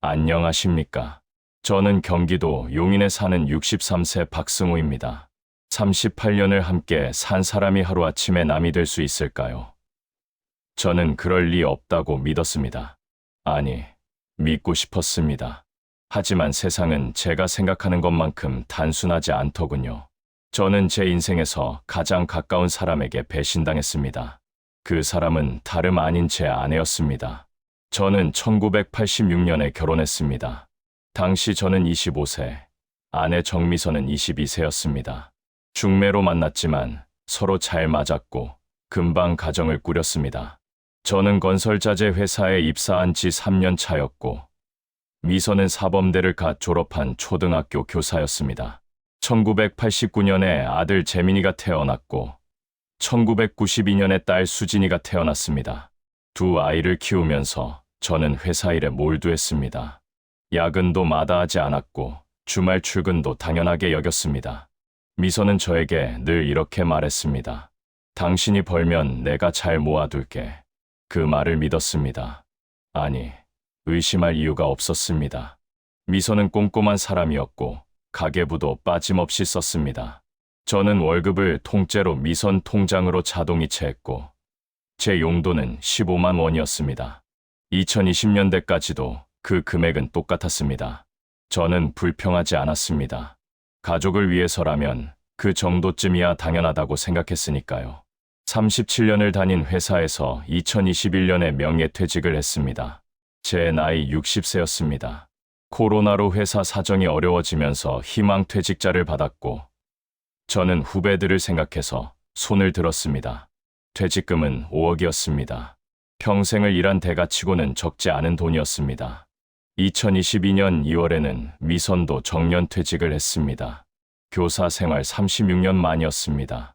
안녕하십니까. 저는 경기도 용인에 사는 63세 박승우입니다. 38년을 함께 산 사람이 하루아침에 남이 될 수 있을까요? 저는 그럴 리 없다고 믿었습니다. 아니, 믿고 싶었습니다. 하지만 세상은 제가 생각하는 것만큼 단순하지 않더군요. 저는 제 인생에서 가장 가까운 사람에게 배신당했습니다. 그 사람은 다름 아닌 제 아내였습니다. 저는 1986년에 결혼했습니다. 당시 저는 25세, 아내 정미선은 22세였습니다. 중매로 만났지만 서로 잘 맞았고 금방 가정을 꾸렸습니다. 저는 건설자재 회사에 입사한 지 3년 차였고 미선은 사범대를 갓 졸업한 초등학교 교사였습니다. 1989년에 아들 재민이가 태어났고 1992년에 딸 수진이가 태어났습니다. 두 아이를 키우면서 저는 회사 일에 몰두했습니다. 야근도 마다하지 않았고 주말 출근도 당연하게 여겼습니다. 미선은 저에게 늘 이렇게 말했습니다. 당신이 벌면 내가 잘 모아둘게. 그 말을 믿었습니다. 아니, 의심할 이유가 없었습니다. 미선은 꼼꼼한 사람이었고 가계부도 빠짐없이 썼습니다. 저는 월급을 통째로 미선 통장으로 자동이체했고 제 용도는 15만 원이었습니다. 2020년대까지도 그 금액은 똑같았습니다. 저는 불평하지 않았습니다. 가족을 위해서라면 그 정도쯤이야 당연하다고 생각했으니까요. 37년을 다닌 회사에서 2021년에 명예퇴직을 했습니다. 제 나이 60세였습니다. 코로나로 회사 사정이 어려워지면서 희망퇴직자를 받았고 저는 후배들을 생각해서 손을 들었습니다. 퇴직금은 5억이었습니다. 평생을 일한 대가치고는 적지 않은 돈이었습니다. 2022년 2월에는 미선도 정년퇴직을 했습니다. 교사 생활 36년 만이었습니다.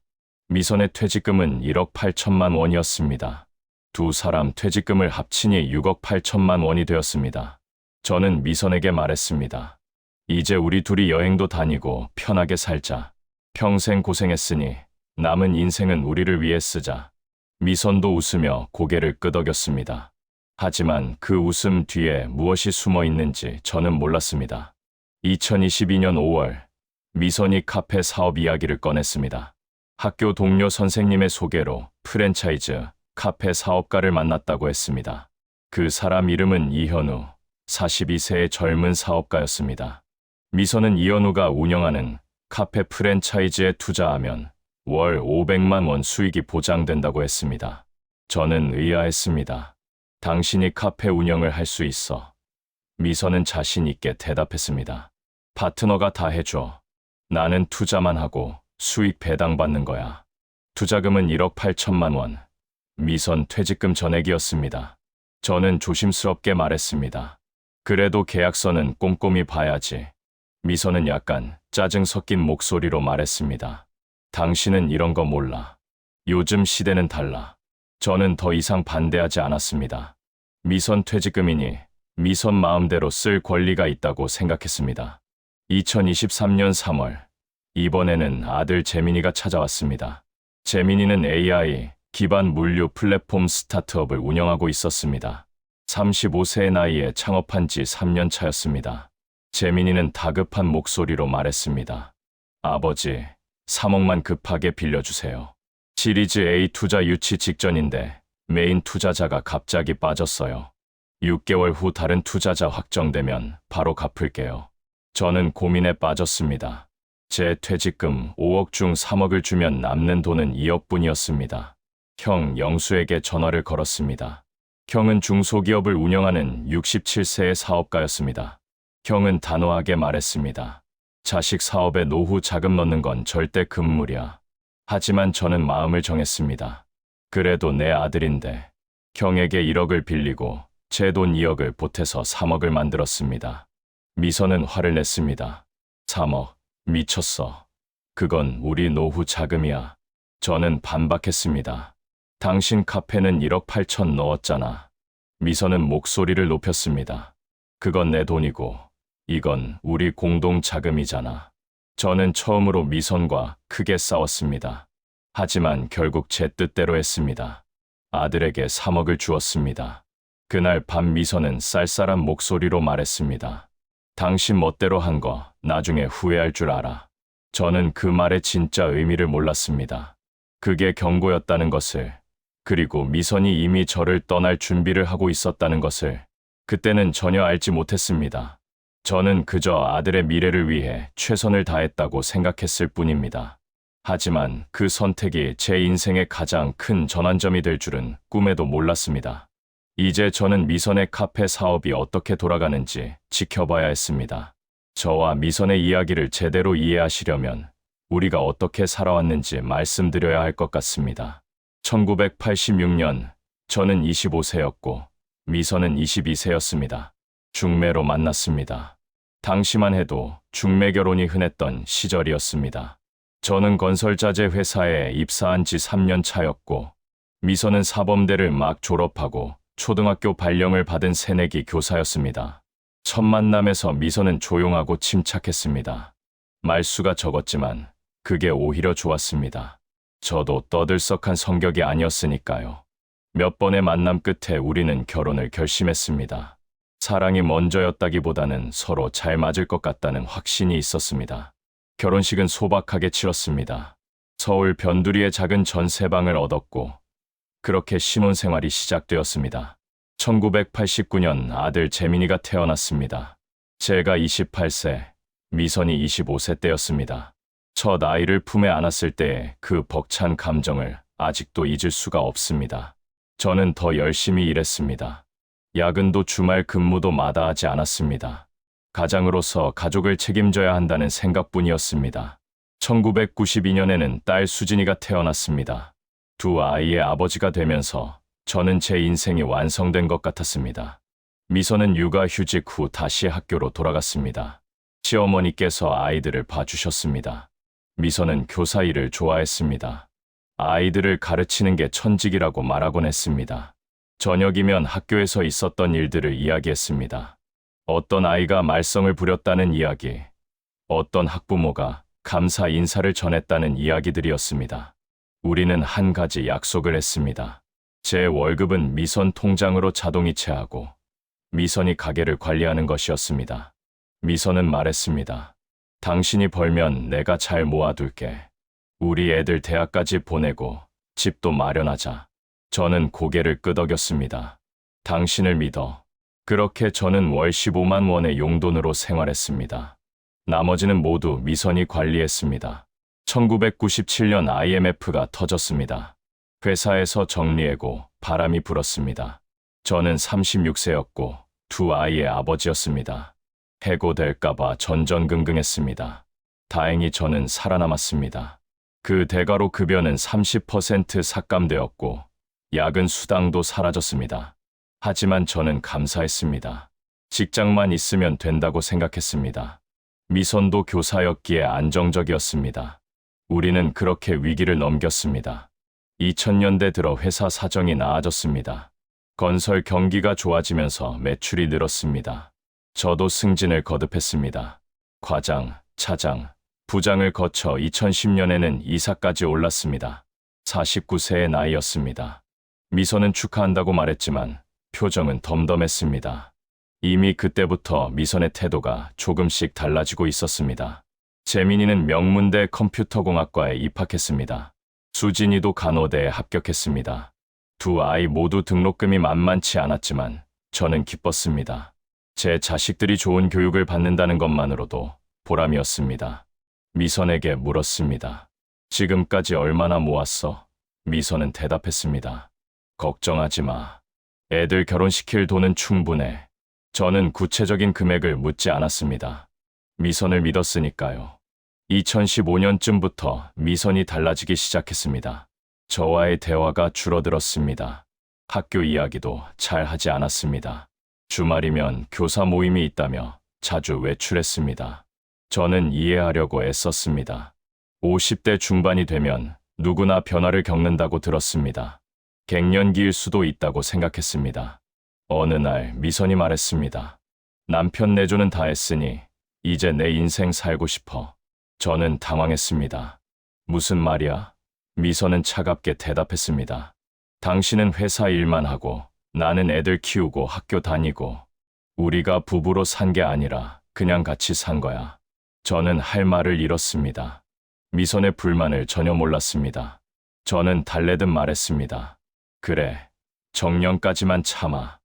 미선의 퇴직금은 1억 8천만 원이었습니다. 두 사람 퇴직금을 합치니 6억 8천만 원이 되었습니다. 저는 미선에게 말했습니다. 이제 우리 둘이 여행도 다니고 편하게 살자. 평생 고생했으니 남은 인생은 우리를 위해 쓰자. 미선도 웃으며 고개를 끄덕였습니다. 하지만 그 웃음 뒤에 무엇이 숨어 있는지 저는 몰랐습니다. 2022년 5월, 미선이 카페 사업 이야기를 꺼냈습니다. 학교 동료 선생님의 소개로 프랜차이즈 카페 사업가를 만났다고 했습니다. 그 사람 이름은 이현우, 42세의 젊은 사업가였습니다. 미선은 이현우가 운영하는 카페 프랜차이즈에 투자하면 월 500만 원 수익이 보장된다고 했습니다. 저는 의아했습니다. 당신이 카페 운영을 할 수 있어. 미선은 자신 있게 대답했습니다. 파트너가 다 해줘. 나는 투자만 하고 수익 배당받는 거야. 투자금은 1억 8천만 원. 미선 퇴직금 전액이었습니다. 저는 조심스럽게 말했습니다. 그래도 계약서는 꼼꼼히 봐야지. 미선은 약간 짜증 섞인 목소리로 말했습니다. 당신은 이런 거 몰라. 요즘 시대는 달라. 저는 더 이상 반대하지 않았습니다. 미선 퇴직금이니 미선 마음대로 쓸 권리가 있다고 생각했습니다. 2023년 3월, 이번에는 아들 재민이가 찾아왔습니다. 재민이는 AI 기반 물류 플랫폼 스타트업을 운영하고 있었습니다. 35세의 나이에 창업한 지 3년 차였습니다. 재민이는 다급한 목소리로 말했습니다. 아버지, 3억만 급하게 빌려주세요. 시리즈 A 투자 유치 직전인데 메인 투자자가 갑자기 빠졌어요. 6개월 후 다른 투자자 확정되면 바로 갚을게요. 저는 고민에 빠졌습니다. 제 퇴직금 5억 중 3억을 주면 남는 돈은 2억뿐이었습니다. 형 영수에게 전화를 걸었습니다. 형은 중소기업을 운영하는 67세의 사업가였습니다. 형은 단호하게 말했습니다. 자식 사업에 노후 자금 넣는 건 절대 금물이야. 하지만 저는 마음을 정했습니다. 그래도 내 아들인데 형에게 1억을 빌리고 제 돈 2억을 보태서 3억을 만들었습니다. 미선은 화를 냈습니다. 3억, 미쳤어. 그건 우리 노후 자금이야. 저는 반박했습니다. 당신 카페는 1억 8천 넣었잖아. 미선은 목소리를 높였습니다. 그건 내 돈이고 이건 우리 공동 자금이잖아. 저는 처음으로 미선과 크게 싸웠습니다. 하지만 결국 제 뜻대로 했습니다. 아들에게 3억을 주었습니다. 그날 밤 미선은 쌀쌀한 목소리로 말했습니다. 당신 멋대로 한 거 나중에 후회할 줄 알아. 저는 그 말의 진짜 의미를 몰랐습니다. 그게 경고였다는 것을, 그리고 미선이 이미 저를 떠날 준비를 하고 있었다는 것을 그때는 전혀 알지 못했습니다. 저는 그저 아들의 미래를 위해 최선을 다했다고 생각했을 뿐입니다. 하지만 그 선택이 제 인생의 가장 큰 전환점이 될 줄은 꿈에도 몰랐습니다. 이제 저는 미선의 카페 사업이 어떻게 돌아가는지 지켜봐야 했습니다. 저와 미선의 이야기를 제대로 이해하시려면 우리가 어떻게 살아왔는지 말씀드려야 할 것 같습니다. 1986년, 저는 25세였고 미선은 22세였습니다. 중매로 만났습니다. 당시만 해도 중매 결혼이 흔했던 시절이었습니다. 저는 건설자재 회사에 입사한 지 3년 차였고 미선은 사범대를 막 졸업하고 초등학교 발령을 받은 새내기 교사였습니다. 첫 만남에서 미선은 조용하고 침착했습니다. 말수가 적었지만 그게 오히려 좋았습니다. 저도 떠들썩한 성격이 아니었으니까요. 몇 번의 만남 끝에 우리는 결혼을 결심했습니다. 사랑이 먼저였다기보다는 서로 잘 맞을 것 같다는 확신이 있었습니다. 결혼식은 소박하게 치렀습니다. 서울 변두리의 작은 전세방을 얻었고 그렇게 신혼생활이 시작되었습니다. 1989년 아들 재민이가 태어났습니다. 제가 28세, 미선이 25세 때였습니다. 첫 아이를 품에 안았을 때의 그 벅찬 감정을 아직도 잊을 수가 없습니다. 저는 더 열심히 일했습니다. 야근도 주말 근무도 마다하지 않았습니다. 가장으로서 가족을 책임져야 한다는 생각뿐이었습니다. 1992년에는 딸 수진이가 태어났습니다. 두 아이의 아버지가 되면서 저는 제 인생이 완성된 것 같았습니다. 미선은 육아휴직 후 다시 학교로 돌아갔습니다. 시어머니께서 아이들을 봐주셨습니다. 미선은 교사 일을 좋아했습니다. 아이들을 가르치는 게 천직이라고 말하곤 했습니다. 저녁이면 학교에서 있었던 일들을 이야기했습니다. 어떤 아이가 말썽을 부렸다는 이야기, 어떤 학부모가 감사 인사를 전했다는 이야기들이었습니다. 우리는 한 가지 약속을 했습니다. 제 월급은 미선 통장으로 자동이체하고 미선이 가게를 관리하는 것이었습니다. 미선은 말했습니다. 당신이 벌면 내가 잘 모아둘게. 우리 애들 대학까지 보내고 집도 마련하자. 저는 고개를 끄덕였습니다. 당신을 믿어. 그렇게 저는 월 15만 원의 용돈으로 생활했습니다. 나머지는 모두 미선이 관리했습니다. 1997년 IMF가 터졌습니다. 회사에서 정리해고 바람이 불었습니다. 저는 36세였고 두 아이의 아버지였습니다. 해고될까봐 전전긍긍했습니다. 다행히 저는 살아남았습니다. 그 대가로 급여는 30% 삭감되었고 야근 수당도 사라졌습니다. 하지만 저는 감사했습니다. 직장만 있으면 된다고 생각했습니다. 미선도 교사였기에 안정적이었습니다. 우리는 그렇게 위기를 넘겼습니다. 2000년대 들어 회사 사정이 나아졌습니다. 건설 경기가 좋아지면서 매출이 늘었습니다. 저도 승진을 거듭했습니다. 과장, 차장, 부장을 거쳐 2010년에는 이사까지 올랐습니다. 49세의 나이였습니다. 미선은 축하한다고 말했지만 표정은 덤덤했습니다. 이미 그때부터 미선의 태도가 조금씩 달라지고 있었습니다. 재민이는 명문대 컴퓨터공학과에 입학했습니다. 수진이도 간호대에 합격했습니다. 두 아이 모두 등록금이 만만치 않았지만 저는 기뻤습니다. 제 자식들이 좋은 교육을 받는다는 것만으로도 보람이었습니다. 미선에게 물었습니다. 지금까지 얼마나 모았어? 미선은 대답했습니다. 걱정하지 마. 애들 결혼시킬 돈은 충분해. 저는 구체적인 금액을 묻지 않았습니다. 미선을 믿었으니까요. 2015년쯤부터 미선이 달라지기 시작했습니다. 저와의 대화가 줄어들었습니다. 학교 이야기도 잘 하지 않았습니다. 주말이면 교사 모임이 있다며 자주 외출했습니다. 저는 이해하려고 애썼습니다. 50대 중반이 되면 누구나 변화를 겪는다고 들었습니다. 갱년기일 수도 있다고 생각했습니다. 어느 날 미선이 말했습니다. 남편 내조는 다 했으니 이제 내 인생 살고 싶어. 저는 당황했습니다. 무슨 말이야? 미선은 차갑게 대답했습니다. 당신은 회사 일만 하고 나는 애들 키우고 학교 다니고 우리가 부부로 산 게 아니라 그냥 같이 산 거야. 저는 할 말을 잃었습니다. 미선의 불만을 전혀 몰랐습니다. 저는 달래듯 말했습니다. 그래, 정년까지만 참아.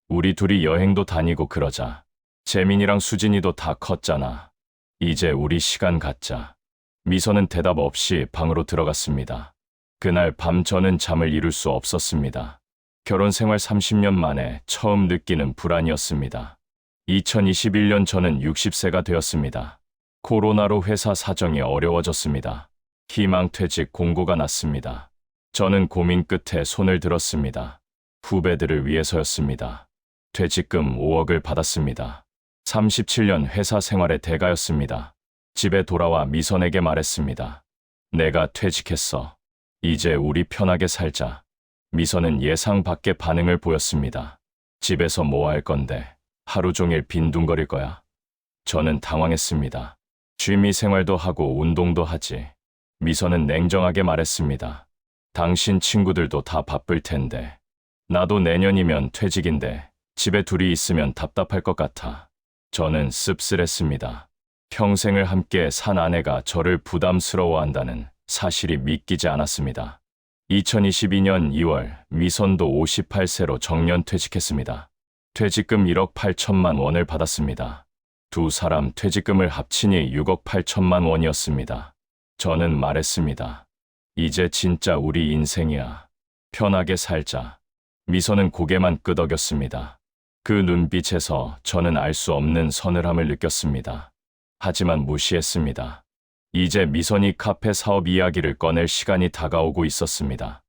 우리 둘이 여행도 다니고 그러자. 재민이랑 수진이도 다 컸잖아. 이제 우리 시간 갖자. 미선은 대답 없이 방으로 들어갔습니다. 그날 밤 저는 잠을 이룰 수 없었습니다. 결혼 생활 30년 만에 처음 느끼는 불안이었습니다. 2021년 저는 60세가 되었습니다. 코로나로 회사 사정이 어려워졌습니다. 희망퇴직 공고가 났습니다. 저는 고민 끝에 손을 들었습니다. 후배들을 위해서였습니다. 퇴직금 5억을 받았습니다. 37년 회사 생활의 대가였습니다. 집에 돌아와 미선에게 말했습니다. 내가 퇴직했어. 이제 우리 편하게 살자. 미선은 예상 밖의 반응을 보였습니다. 집에서 뭐 할 건데 하루 종일 빈둥거릴 거야? 저는 당황했습니다. 취미 생활도 하고 운동도 하지. 미선은 냉정하게 말했습니다. 당신 친구들도 다 바쁠 텐데. 나도 내년이면 퇴직인데 집에 둘이 있으면 답답할 것 같아. 저는 씁쓸했습니다. 평생을 함께 산 아내가 저를 부담스러워한다는 사실이 믿기지 않았습니다. 2022년 2월 미선도 58세로 정년퇴직했습니다. 퇴직금 1억 8천만 원을 받았습니다. 두 사람 퇴직금을 합치니 6억 8천만 원이었습니다. 저는 말했습니다. 이제 진짜 우리 인생이야. 편하게 살자. 미선은 고개만 끄덕였습니다. 그 눈빛에서 저는 알 수 없는 서늘함을 느꼈습니다. 하지만 무시했습니다. 이제 미선이 카페 사업 이야기를 꺼낼 시간이 다가오고 있었습니다.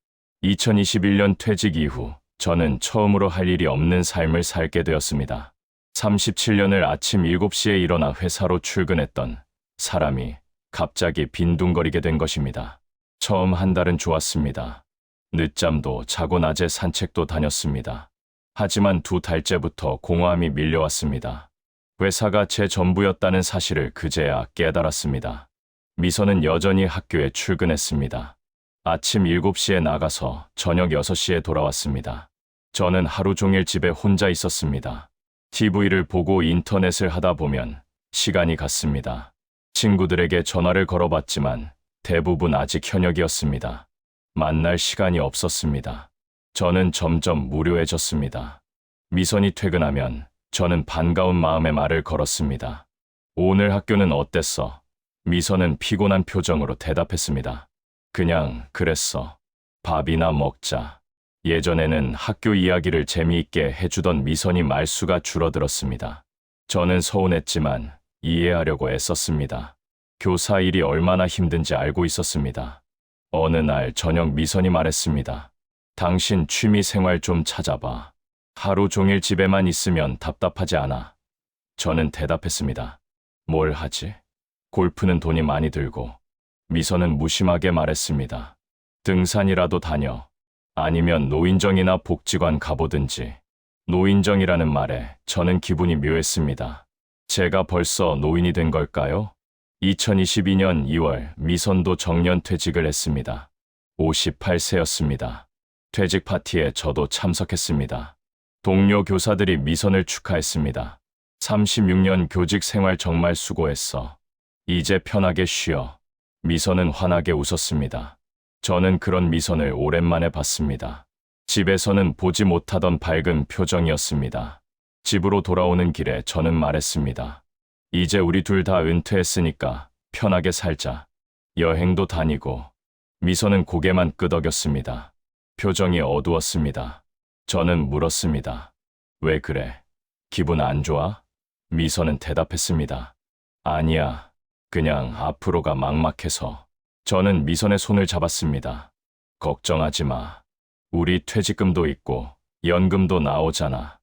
2021년 퇴직 이후 저는 처음으로 할 일이 없는 삶을 살게 되었습니다. 37년을 아침 7시에 일어나 회사로 출근했던 사람이 갑자기 빈둥거리게 된 것입니다. 처음 한 달은 좋았습니다. 늦잠도 자고 낮에 산책도 다녔습니다. 하지만 2달째부터 공허함이 밀려왔습니다. 회사가 제 전부였다는 사실을 그제야 깨달았습니다. 미선은 여전히 학교에 출근했습니다. 아침 7시에 나가서 저녁 6시에 돌아왔습니다. 저는 하루 종일 집에 혼자 있었습니다. TV를 보고 인터넷을 하다 보면 시간이 갔습니다. 친구들에게 전화를 걸어봤지만 대부분 아직 현역이었습니다. 만날 시간이 없었습니다. 저는 점점 무료해졌습니다. 미선이 퇴근하면 저는 반가운 마음에 말을 걸었습니다. 오늘 학교는 어땠어? 미선은 피곤한 표정으로 대답했습니다. 그냥 그랬어. 밥이나 먹자. 예전에는 학교 이야기를 재미있게 해주던 미선이 말수가 줄어들었습니다. 저는 서운했지만 이해하려고 애썼습니다. 교사 일이 얼마나 힘든지 알고 있었습니다. 어느 날 저녁 미선이 말했습니다. 당신 취미 생활 좀 찾아봐. 하루 종일 집에만 있으면 답답하지 않아. 저는 대답했습니다. 뭘 하지? 골프는 돈이 많이 들고. 미선은 무심하게 말했습니다. 등산이라도 다녀. 아니면 노인정이나 복지관 가보든지. 노인정이라는 말에 저는 기분이 묘했습니다. 제가 벌써 노인이 된 걸까요? 2022년 2월 미선도 정년퇴직을 했습니다. 58세였습니다. 퇴직 파티에 저도 참석했습니다. 동료 교사들이 미선을 축하했습니다. 36년 교직 생활 정말 수고했어. 이제 편하게 쉬어. 미선은 환하게 웃었습니다. 저는 그런 미선을 오랜만에 봤습니다. 집에서는 보지 못하던 밝은 표정이었습니다. 집으로 돌아오는 길에 저는 말했습니다. 이제 우리 둘 다 은퇴했으니까 편하게 살자. 여행도 다니고. 미선은 고개만 끄덕였습니다. 표정이 어두웠습니다. 저는 물었습니다. 왜 그래? 기분 안 좋아? 미선은 대답했습니다. 아니야. 그냥 앞으로가 막막해서. 저는 미선의 손을 잡았습니다. 걱정하지 마. 우리 퇴직금도 있고 연금도 나오잖아.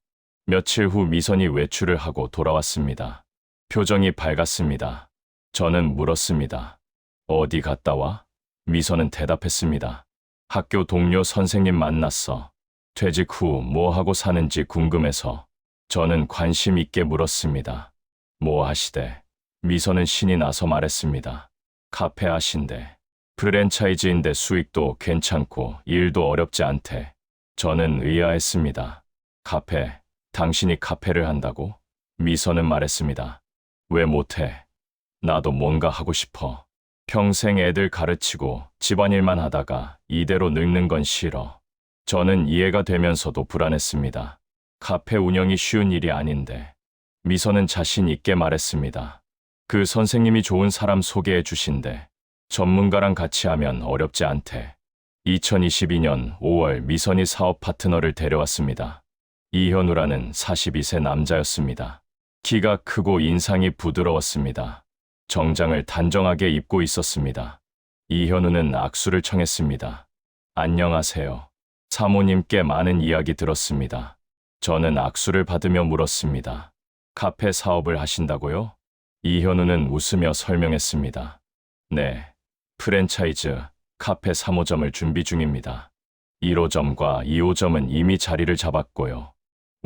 며칠 후 미선이 외출을 하고 돌아왔습니다. 표정이 밝았습니다. 저는 물었습니다. 어디 갔다 와? 미선은 대답했습니다. 학교 동료 선생님 만났어. 퇴직 후 뭐 하고 사는지 궁금해서. 저는 관심 있게 물었습니다. 뭐 하시대? 미선은 신이 나서 말했습니다. 카페 하신대. 프랜차이즈인데 수익도 괜찮고 일도 어렵지 않대. 저는 의아했습니다. 카페, 당신이 카페를 한다고? 미선은 말했습니다. 왜 못해? 나도 뭔가 하고 싶어. 평생 애들 가르치고 집안일만 하다가 이대로 늙는 건 싫어. 저는 이해가 되면서도 불안했습니다. 카페 운영이 쉬운 일이 아닌데. 미선은 자신 있게 말했습니다. 그 선생님이 좋은 사람 소개해 주신대. 전문가랑 같이 하면 어렵지 않대. 2022년 5월 미선이 사업 파트너를 데려왔습니다. 이현우라는 42세 남자였습니다. 키가 크고 인상이 부드러웠습니다. 정장을 단정하게 입고 있었습니다. 이현우는 악수를 청했습니다. 안녕하세요. 사모님께 많은 이야기 들었습니다. 저는 악수를 받으며 물었습니다. 카페 사업을 하신다고요? 이현우는 웃으며 설명했습니다. 네, 프랜차이즈 카페 3호점을 준비 중입니다. 1호점과 2호점은 이미 자리를 잡았고요.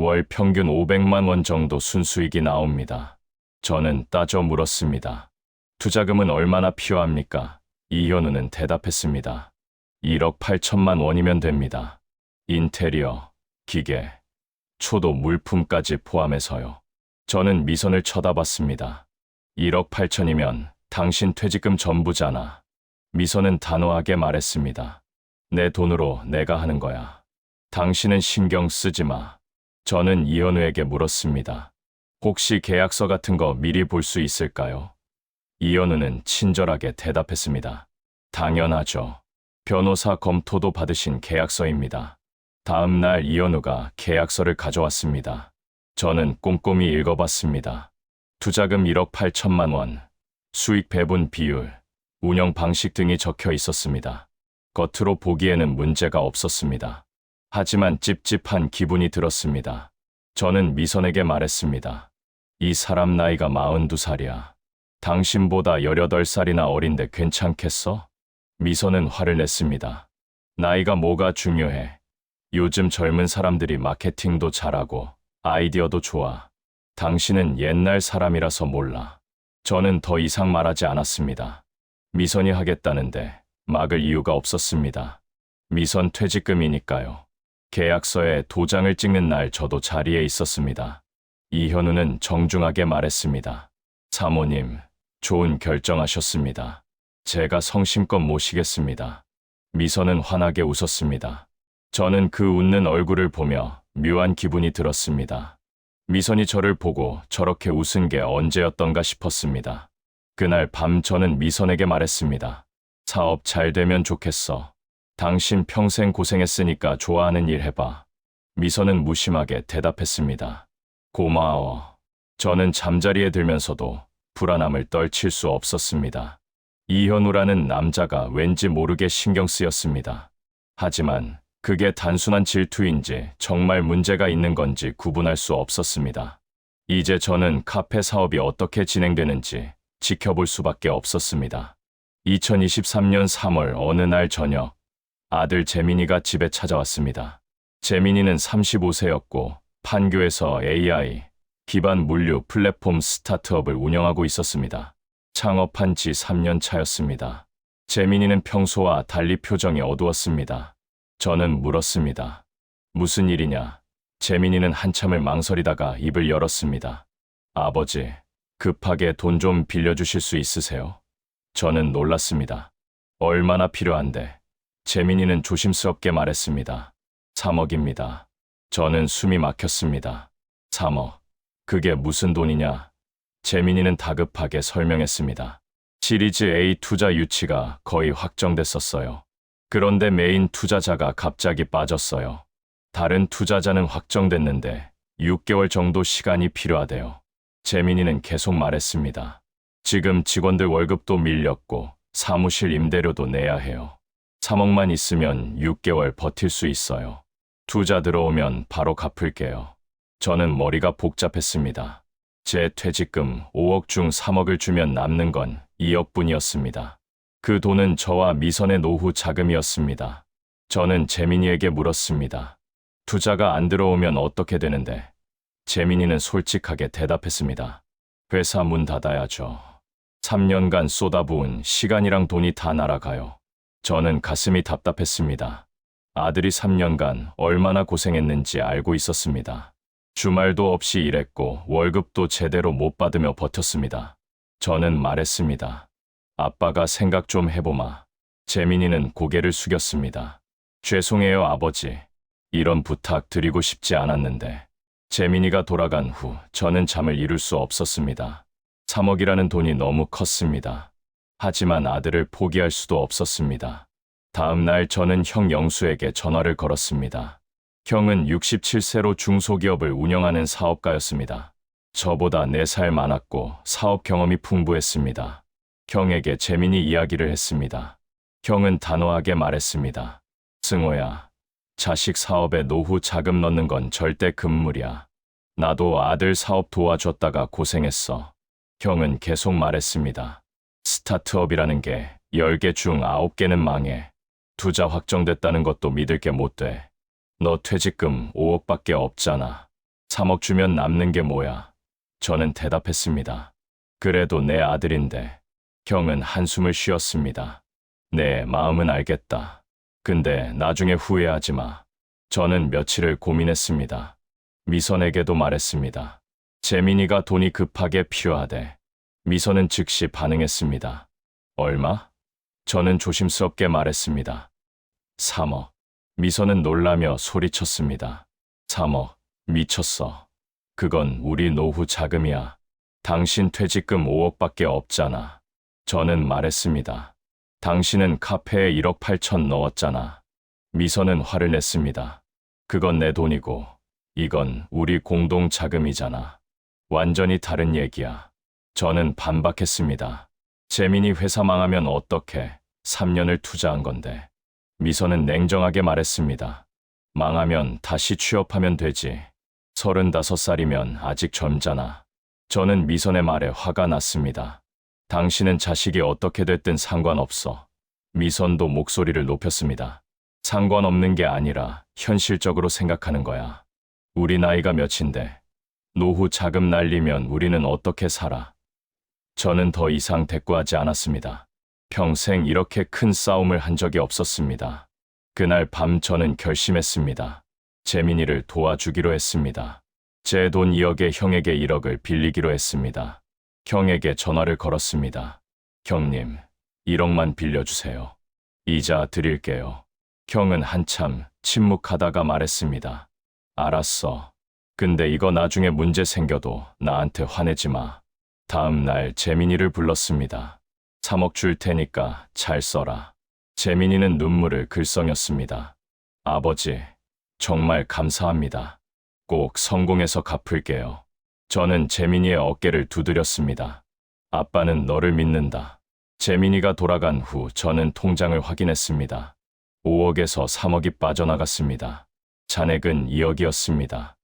월 평균 500만 원 정도 순수익이 나옵니다. 저는 따져 물었습니다. 투자금은 얼마나 필요합니까? 이현우는 대답했습니다. 1억 8천만 원이면 됩니다. 인테리어, 기계, 초도 물품까지 포함해서요. 저는 미선을 쳐다봤습니다. 1억 8천이면 당신 퇴직금 전부잖아. 미선은 단호하게 말했습니다. 내 돈으로 내가 하는 거야. 당신은 신경 쓰지 마. 저는 이현우에게 물었습니다. 혹시 계약서 같은 거 미리 볼 수 있을까요? 이현우는 친절하게 대답했습니다. 당연하죠. 변호사 검토도 받으신 계약서입니다. 다음 날 이현우가 계약서를 가져왔습니다. 저는 꼼꼼히 읽어봤습니다. 투자금 1억 8천만 원, 수익 배분 비율, 운영 방식 등이 적혀 있었습니다. 겉으로 보기에는 문제가 없었습니다. 하지만 찝찝한 기분이 들었습니다. 저는 미선에게 말했습니다. 이 사람 나이가 42살이야. 당신보다 18살이나 어린데 괜찮겠어? 미선은 화를 냈습니다. 나이가 뭐가 중요해. 요즘 젊은 사람들이 마케팅도 잘하고 아이디어도 좋아. 당신은 옛날 사람이라서 몰라. 저는 더 이상 말하지 않았습니다. 미선이 하겠다는데 막을 이유가 없었습니다. 미선 퇴직금이니까요. 계약서에 도장을 찍는 날 저도 자리에 있었습니다. 이현우는 정중하게 말했습니다. 사모님, 좋은 결정하셨습니다. 제가 성심껏 모시겠습니다. 미선은 환하게 웃었습니다. 저는 그 웃는 얼굴을 보며 묘한 기분이 들었습니다. 미선이 저를 보고 저렇게 웃은 게 언제였던가 싶었습니다. 그날 밤 저는 미선에게 말했습니다. 사업 잘 되면 좋겠어. 당신 평생 고생했으니까 좋아하는 일 해봐. 미선은 무심하게 대답했습니다. 고마워. 저는 잠자리에 들면서도 불안함을 떨칠 수 없었습니다. 이현우라는 남자가 왠지 모르게 신경 쓰였습니다. 하지만 그게 단순한 질투인지 정말 문제가 있는 건지 구분할 수 없었습니다. 이제 저는 카페 사업이 어떻게 진행되는지 지켜볼 수밖에 없었습니다. 2023년 3월 어느 날 저녁, 아들 재민이가 집에 찾아왔습니다. 재민이는 35세였고 판교에서 AI 기반 물류 플랫폼 스타트업을 운영하고 있었습니다. 창업한 지 3년 차였습니다. 재민이는 평소와 달리 표정이 어두웠습니다. 저는 물었습니다. 무슨 일이냐? 재민이는 한참을 망설이다가 입을 열었습니다. 아버지, 급하게 돈 좀 빌려주실 수 있으세요? 저는 놀랐습니다. 얼마나 필요한데? 재민이는 조심스럽게 말했습니다. 3억입니다. 저는 숨이 막혔습니다. 3억. 그게 무슨 돈이냐? 재민이는 다급하게 설명했습니다. 시리즈 A 투자 유치가 거의 확정됐었어요. 그런데 메인 투자자가 갑자기 빠졌어요. 다른 투자자는 확정됐는데 6개월 정도 시간이 필요하대요. 재민이는 계속 말했습니다. 지금 직원들 월급도 밀렸고 사무실 임대료도 내야 해요. 3억만 있으면 6개월 버틸 수 있어요. 투자 들어오면 바로 갚을게요. 저는 머리가 복잡했습니다. 제 퇴직금 5억 중 3억을 주면 남는 건 2억뿐이었습니다. 그 돈은 저와 미선의 노후 자금이었습니다. 저는 재민이에게 물었습니다. 투자가 안 들어오면 어떻게 되는데? 재민이는 솔직하게 대답했습니다. 회사 문 닫아야죠. 3년간 쏟아부은 시간이랑 돈이 다 날아가요. 저는 가슴이 답답했습니다. 아들이 3년간 얼마나 고생했는지 알고 있었습니다. 주말도 없이 일했고 월급도 제대로 못 받으며 버텼습니다. 저는 말했습니다. 아빠가 생각 좀 해보마. 재민이는 고개를 숙였습니다. 죄송해요, 아버지. 이런 부탁 드리고 싶지 않았는데. 재민이가 돌아간 후 저는 잠을 이룰 수 없었습니다. 3억이라는 돈이 너무 컸습니다. 하지만 아들을 포기할 수도 없었습니다. 다음 날 저는 형 영수에게 전화를 걸었습니다. 형은 67세로 중소기업을 운영하는 사업가였습니다. 저보다 4살 많았고 사업 경험이 풍부했습니다. 형에게 재민이 이야기를 했습니다. 형은 단호하게 말했습니다. 승호야, 자식 사업에 노후 자금 넣는 건 절대 금물이야. 나도 아들 사업 도와줬다가 고생했어. 형은 계속 말했습니다. 스타트업이라는 게 10개 중 9개는 망해. 투자 확정됐다는 것도 믿을 게 못 돼. 너 퇴직금 5억밖에 없잖아. 3억 주면 남는 게 뭐야? 저는 대답했습니다. 그래도 내 아들인데. 형은 한숨을 쉬었습니다. 네, 마음은 알겠다. 근데 나중에 후회하지 마. 저는 며칠을 고민했습니다. 미선에게도 말했습니다. 재민이가 돈이 급하게 필요하대. 미선은 즉시 반응했습니다. 얼마? 저는 조심스럽게 말했습니다. 3억. 미선은 놀라며 소리쳤습니다. 3억. 미쳤어. 그건 우리 노후 자금이야. 당신 퇴직금 5억밖에 없잖아. 저는 말했습니다. 당신은 카페에 1억 8천 넣었잖아. 미선은 화를 냈습니다. 그건 내 돈이고 이건 우리 공동 자금이잖아. 완전히 다른 얘기야. 저는 반박했습니다. 재민이 회사 망하면 어떡해? 3년을 투자한 건데. 미선은 냉정하게 말했습니다. 망하면 다시 취업하면 되지. 35살이면 아직 젊잖아. 저는 미선의 말에 화가 났습니다. 당신은 자식이 어떻게 됐든 상관없어. 미선도 목소리를 높였습니다. 상관없는 게 아니라 현실적으로 생각하는 거야. 우리 나이가 몇인데 노후 자금 날리면 우리는 어떻게 살아? 저는 더 이상 대꾸하지 않았습니다. 평생 이렇게 큰 싸움을 한 적이 없었습니다. 그날 밤 저는 결심했습니다. 재민이를 도와주기로 했습니다. 제 돈 2억에 형에게 1억을 빌리기로 했습니다. 형에게 전화를 걸었습니다. 형님, 1억만 빌려주세요. 이자 드릴게요. 형은 한참 침묵하다가 말했습니다. 알았어. 근데 이거 나중에 문제 생겨도 나한테 화내지 마. 다음 날 재민이를 불렀습니다. 3억 줄 테니까 잘 써라. 재민이는 눈물을 글썽였습니다. 아버지, 정말 감사합니다. 꼭 성공해서 갚을게요. 저는 재민이의 어깨를 두드렸습니다. 아빠는 너를 믿는다. 재민이가 돌아간 후 저는 통장을 확인했습니다. 5억에서 3억이 빠져나갔습니다. 잔액은 2억이었습니다.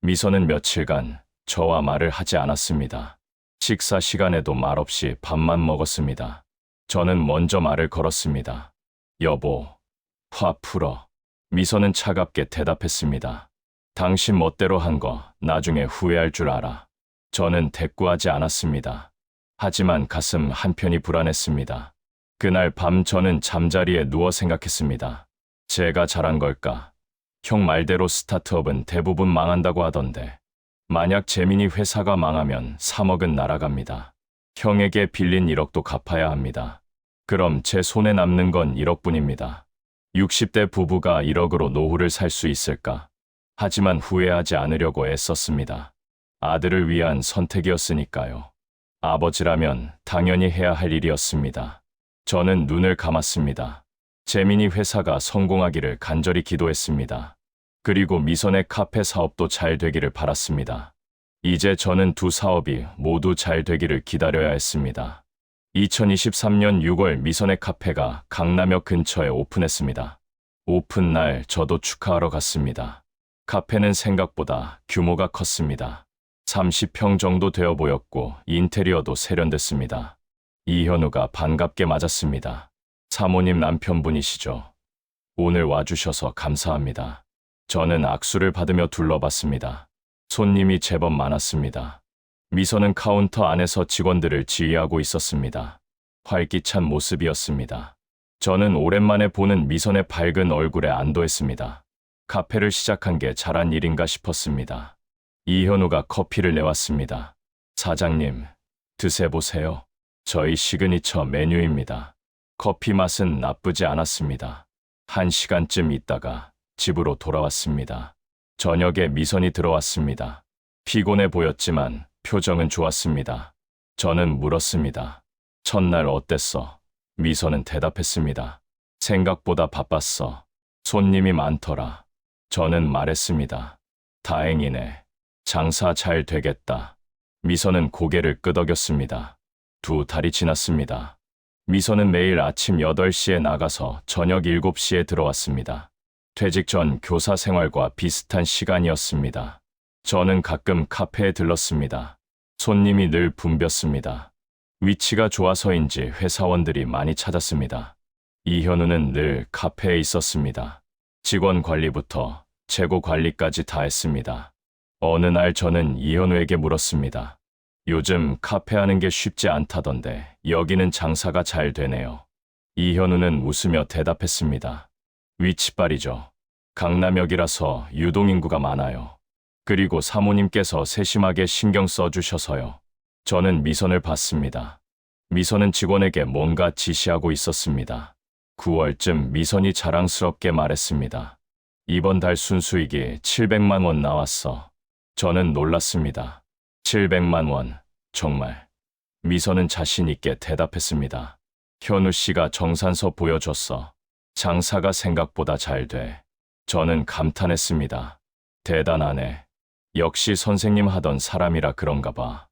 미선은 며칠간 저와 말을 하지 않았습니다. 식사 시간에도 말없이 밥만 먹었습니다. 저는 먼저 말을 걸었습니다. 여보, 화 풀어. 미선은 차갑게 대답했습니다. 당신 멋대로 한 거 나중에 후회할 줄 알아. 저는 대꾸하지 않았습니다. 하지만 가슴 한편이 불안했습니다. 그날 밤 저는 잠자리에 누워 생각했습니다. 제가 잘한 걸까? 형 말대로 스타트업은 대부분 망한다고 하던데. 만약 재민이 회사가 망하면 3억은 날아갑니다. 형에게 빌린 1억도 갚아야 합니다. 그럼 제 손에 남는 건 1억뿐입니다. 60대 부부가 1억으로 노후를 살 수 있을까? 하지만 후회하지 않으려고 애썼습니다. 아들을 위한 선택이었으니까요. 아버지라면 당연히 해야 할 일이었습니다. 저는 눈을 감았습니다. 재민이 회사가 성공하기를 간절히 기도했습니다. 그리고 미선의 카페 사업도 잘 되기를 바랐습니다. 이제 저는 두 사업이 모두 잘 되기를 기다려야 했습니다. 2023년 6월 미선의 카페가 강남역 근처에 오픈했습니다. 오픈 날 저도 축하하러 갔습니다. 카페는 생각보다 규모가 컸습니다. 30평 정도 되어 보였고 인테리어도 세련됐습니다. 이현우가 반갑게 맞았습니다. 사모님 남편분이시죠? 오늘 와주셔서 감사합니다. 저는 악수를 받으며 둘러봤습니다. 손님이 제법 많았습니다. 미선은 카운터 안에서 직원들을 지휘하고 있었습니다. 활기찬 모습이었습니다. 저는 오랜만에 보는 미선의 밝은 얼굴에 안도했습니다. 카페를 시작한 게 잘한 일인가 싶었습니다. 이현우가 커피를 내왔습니다. 사장님, 드셔보세요. 저희 시그니처 메뉴입니다. 커피 맛은 나쁘지 않았습니다. 1시간쯤 있다가 집으로 돌아왔습니다. 저녁에 미선이 들어왔습니다. 피곤해 보였지만 표정은 좋았습니다. 저는 물었습니다. 첫날 어땠어? 미선은 대답했습니다. 생각보다 바빴어. 손님이 많더라. 저는 말했습니다. 다행이네. 장사 잘 되겠다. 미선은 고개를 끄덕였습니다. 2달이 지났습니다. 미선은 매일 아침 8시에 나가서 저녁 7시에 들어왔습니다. 퇴직 전 교사 생활과 비슷한 시간이었습니다. 저는 가끔 카페에 들렀습니다. 손님이 늘 붐볐습니다. 위치가 좋아서인지 회사원들이 많이 찾았습니다. 이현우는 늘 카페에 있었습니다. 직원 관리부터 재고 관리까지 다 했습니다. 어느 날 저는 이현우에게 물었습니다. 요즘 카페 하는 게 쉽지 않다던데 여기는 장사가 잘 되네요. 이현우는 웃으며 대답했습니다. 위치빨이죠. 강남역이라서 유동인구가 많아요. 그리고 사모님께서 세심하게 신경 써주셔서요. 저는 미선을 봤습니다. 미선은 직원에게 뭔가 지시하고 있었습니다. 9월쯤 미선이 자랑스럽게 말했습니다. 이번 달 순수익이 700만 원 나왔어. 저는 놀랐습니다. 700만 원, 정말. 미선은 자신 있게 대답했습니다. 현우 씨가 정산서 보여줬어. 장사가 생각보다 잘 돼. 저는 감탄했습니다. 대단하네. 역시 선생님 하던 사람이라 그런가 봐.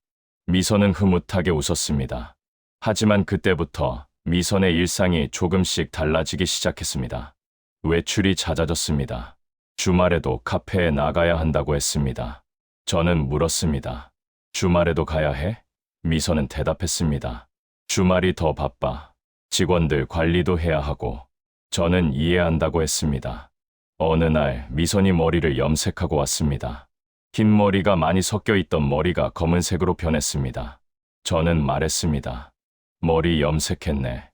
미선은 흐뭇하게 웃었습니다. 하지만 그때부터 미선의 일상이 조금씩 달라지기 시작했습니다. 외출이 잦아졌습니다. 주말에도 카페에 나가야 한다고 했습니다. 저는 물었습니다. 주말에도 가야 해? 미선은 대답했습니다. 주말이 더 바빠. 직원들 관리도 해야 하고. 저는 이해한다고 했습니다. 어느 날 미선이 머리를 염색하고 왔습니다. 흰 머리가 많이 섞여 있던 머리가 검은색으로 변했습니다. 저는 말했습니다. 머리 염색했네.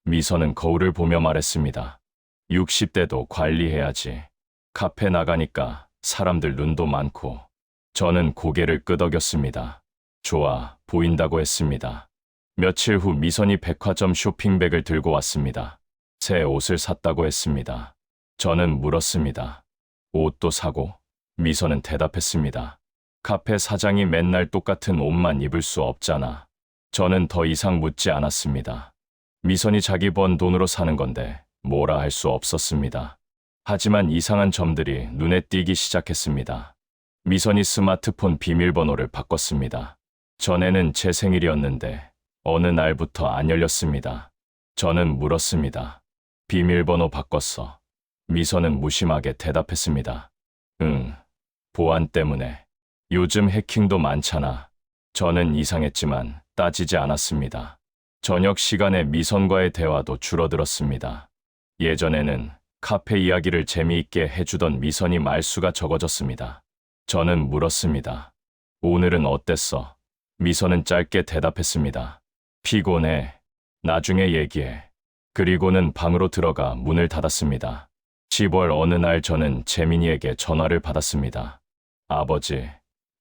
미선은 거울을 보며 말했습니다. 60대도 관리해야지. 카페 나가니까 사람들 눈도 많고. 저는 고개를 끄덕였습니다. 좋아, 보인다고 했습니다. 며칠 후 미선이 백화점 쇼핑백을 들고 왔습니다. 새 옷을 샀다고 했습니다. 저는 물었습니다. 옷도 사고? 미선은 대답했습니다. 카페 사장이 맨날 똑같은 옷만 입을 수 없잖아. 저는 더 이상 묻지 않았습니다. 미선이 자기 번 돈으로 사는 건데 뭐라 할 수 없었습니다. 하지만 이상한 점들이 눈에 띄기 시작했습니다. 미선이 스마트폰 비밀번호를 바꿨습니다. 전에는 제 생일이었는데 어느 날부터 안 열렸습니다. 저는 물었습니다. 비밀번호 바꿨어. 미선은 무심하게 대답했습니다. 응, 보안 때문에. 요즘 해킹도 많잖아. 저는 이상했지만 따지지 않았습니다. 저녁 시간에 미선과의 대화도 줄어들었습니다. 예전에는 카페 이야기를 재미있게 해주던 미선이 말수가 적어졌습니다. 저는 물었습니다. 오늘은 어땠어? 미선은 짧게 대답했습니다. 피곤해. 나중에 얘기해. 그리고는 방으로 들어가 문을 닫았습니다. 10월 어느 날 저는 재민이에게 전화를 받았습니다. 아버지,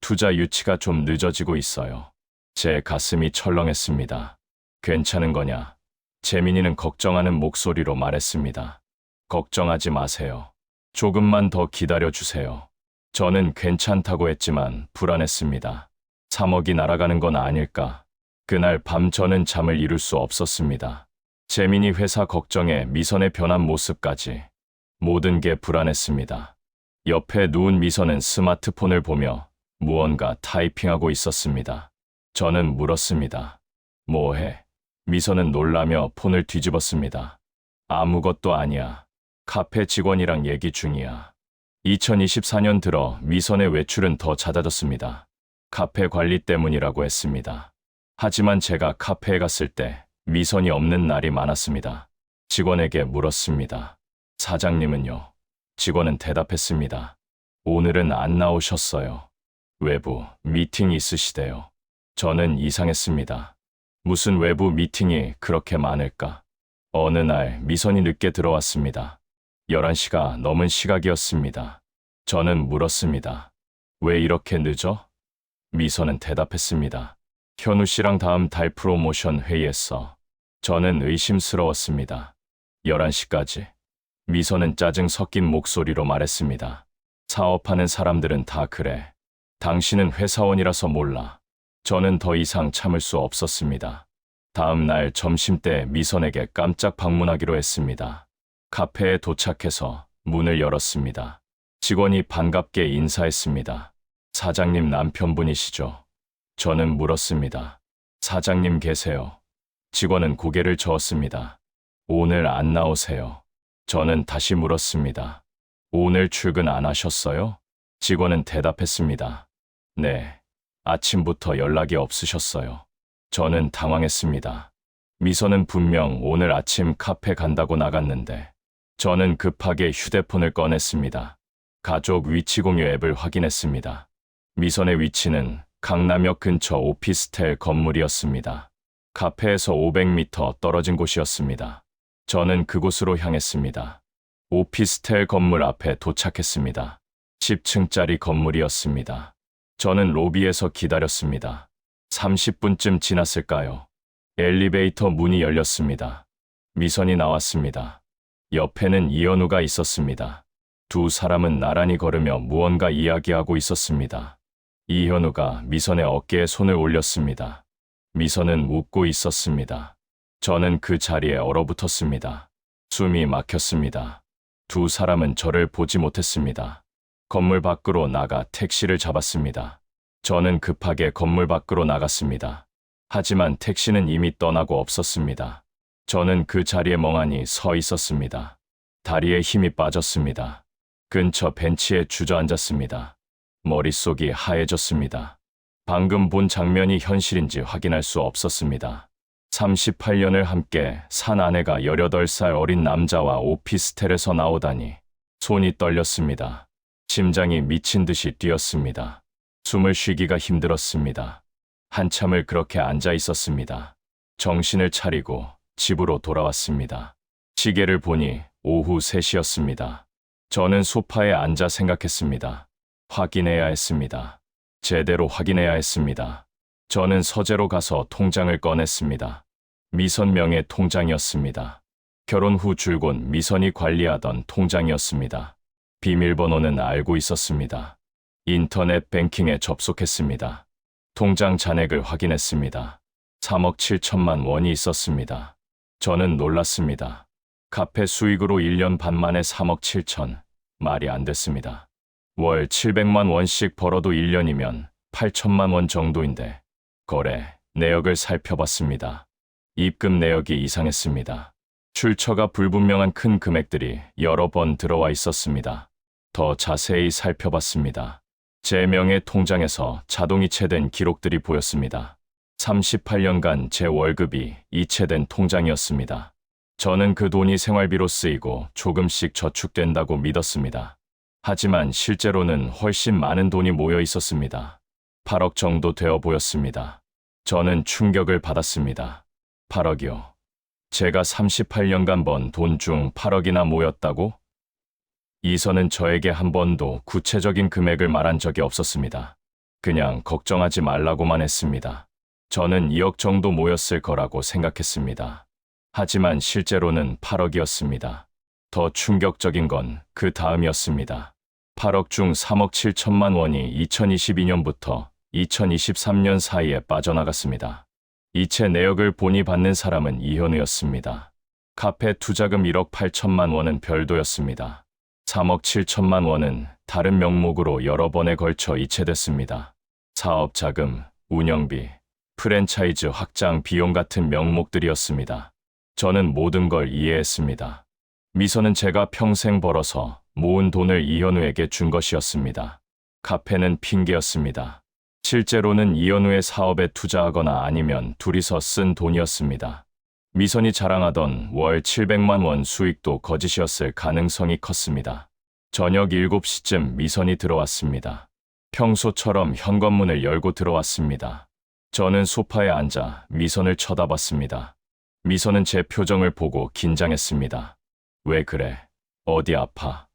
투자 유치가 좀 늦어지고 있어요. 제 가슴이 철렁했습니다. 괜찮은 거냐? 재민이는 걱정하는 목소리로 말했습니다. 걱정하지 마세요. 조금만 더 기다려주세요. 저는 괜찮다고 했지만 불안했습니다. 3억이 날아가는 건 아닐까? 그날 밤 저는 잠을 이룰 수 없었습니다. 재민이 회사 걱정에 미선의 변한 모습까지. 모든 게 불안했습니다. 옆에 누운 미선은 스마트폰을 보며 무언가 타이핑하고 있었습니다. 저는 물었습니다. 뭐해? 미선은 놀라며 폰을 뒤집었습니다. 아무것도 아니야. 카페 직원이랑 얘기 중이야. 2024년 들어 미선의 외출은 더 잦아졌습니다. 카페 관리 때문이라고 했습니다. 하지만 제가 카페에 갔을 때 미선이 없는 날이 많았습니다. 직원에게 물었습니다. 사장님은요? 직원은 대답했습니다. 오늘은 안 나오셨어요. 외부 미팅 있으시대요. 저는 이상했습니다. 무슨 외부 미팅이 그렇게 많을까? 어느 날 미선이 늦게 들어왔습니다. 11시가 넘은 시각이었습니다. 저는 물었습니다. 왜 이렇게 늦어? 미선은 대답했습니다. 현우 씨랑 다음 달 프로모션 회의했어. 저는 의심스러웠습니다. 11시까지. 미선은 짜증 섞인 목소리로 말했습니다. 사업하는 사람들은 다 그래. 당신은 회사원이라서 몰라. 저는 더 이상 참을 수 없었습니다. 다음 날 점심때 미선에게 깜짝 방문하기로 했습니다. 카페에 도착해서 문을 열었습니다. 직원이 반갑게 인사했습니다. 사장님 남편분이시죠? 저는 물었습니다. 사장님 계세요. 직원은 고개를 저었습니다. 오늘 안 나오세요. 저는 다시 물었습니다. 오늘 출근 안 하셨어요? 직원은 대답했습니다. 네, 아침부터 연락이 없으셨어요. 저는 당황했습니다. 미선은 분명 오늘 아침 카페 간다고 나갔는데, 저는 급하게 휴대폰을 꺼냈습니다. 가족 위치 공유 앱을 확인했습니다. 미선의 위치는 강남역 근처 오피스텔 건물이었습니다. 카페에서 500m 떨어진 곳이었습니다. 저는 그곳으로 향했습니다. 오피스텔 건물 앞에 도착했습니다. 10층짜리 건물이었습니다. 저는 로비에서 기다렸습니다. 30분쯤 지났을까요? 엘리베이터 문이 열렸습니다. 미선이 나왔습니다. 옆에는 이현우가 있었습니다. 두 사람은 나란히 걸으며 무언가 이야기하고 있었습니다. 이현우가 미선의 어깨에 손을 올렸습니다. 미선은 웃고 있었습니다. 저는 그 자리에 얼어붙었습니다. 숨이 막혔습니다. 두 사람은 저를 보지 못했습니다. 건물 밖으로 나가 택시를 잡았습니다. 저는 급하게 건물 밖으로 나갔습니다. 하지만 택시는 이미 떠나고 없었습니다. 저는 그 자리에 멍하니 서 있었습니다. 다리에 힘이 빠졌습니다. 근처 벤치에 주저앉았습니다. 머릿속이 하얘졌습니다. 방금 본 장면이 현실인지 확인할 수 없었습니다. 38년을 함께 산 아내가 18살 어린 남자와 오피스텔에서 나오다니 손이 떨렸습니다. 심장이 미친 듯이 뛰었습니다. 숨을 쉬기가 힘들었습니다. 한참을 그렇게 앉아 있었습니다. 정신을 차리고 집으로 돌아왔습니다. 시계를 보니 오후 3시였습니다. 저는 소파에 앉아 생각했습니다. 확인해야 했습니다. 제대로 확인해야 했습니다. 저는 서재로 가서 통장을 꺼냈습니다. 미선 명의 통장이었습니다. 결혼 후 줄곧 미선이 관리하던 통장이었습니다. 비밀번호는 알고 있었습니다. 인터넷 뱅킹에 접속했습니다. 통장 잔액을 확인했습니다. 3억 7천만 원이 있었습니다. 저는 놀랐습니다. 카페 수익으로 1년 반 만에 3억 7천. 말이 안 됐습니다. 월 700만 원씩 벌어도 1년이면 8천만 원 정도인데, 거래 내역을 살펴봤습니다. 입금 내역이 이상했습니다. 출처가 불분명한 큰 금액들이 여러 번 들어와 있었습니다. 더 자세히 살펴봤습니다. 제 명의 통장에서 자동이체된 기록들이 보였습니다. 38년간 제 월급이 이체된 통장이었습니다. 저는 그 돈이 생활비로 쓰이고 조금씩 저축된다고 믿었습니다. 하지만 실제로는 훨씬 많은 돈이 모여 있었습니다. 8억 정도 되어 보였습니다. 저는 충격을 받았습니다. 8억이요. 제가 38년간 번 돈 중 8억이나 모였다고? 이선은 저에게 한 번도 구체적인 금액을 말한 적이 없었습니다. 그냥 걱정하지 말라고만 했습니다. 저는 2억 정도 모였을 거라고 생각했습니다. 하지만 실제로는 8억이었습니다. 더 충격적인 건 그 다음이었습니다. 8억 중 3억 7천만 원이 2022년부터 2023년 사이에 빠져나갔습니다. 이체 내역을 보니 받는 사람은 이현우였습니다. 카페 투자금 1억 8천만 원은 별도였습니다. 3억 7천만 원은 다른 명목으로 여러 번에 걸쳐 이체됐습니다. 사업 자금, 운영비, 프랜차이즈 확장 비용 같은 명목들이었습니다. 저는 모든 걸 이해했습니다. 미선은 제가 평생 벌어서 모은 돈을 이현우에게 준 것이었습니다. 카페는 핑계였습니다. 실제로는 이현우의 사업에 투자하거나 아니면 둘이서 쓴 돈이었습니다. 미선이 자랑하던 월 700만 원 수익도 거짓이었을 가능성이 컸습니다. 저녁 7시쯤 미선이 들어왔습니다. 평소처럼 현관문을 열고 들어왔습니다. 저는 소파에 앉아 미선을 쳐다봤습니다. 미선은 제 표정을 보고 긴장했습니다. 왜 그래? 어디 아파?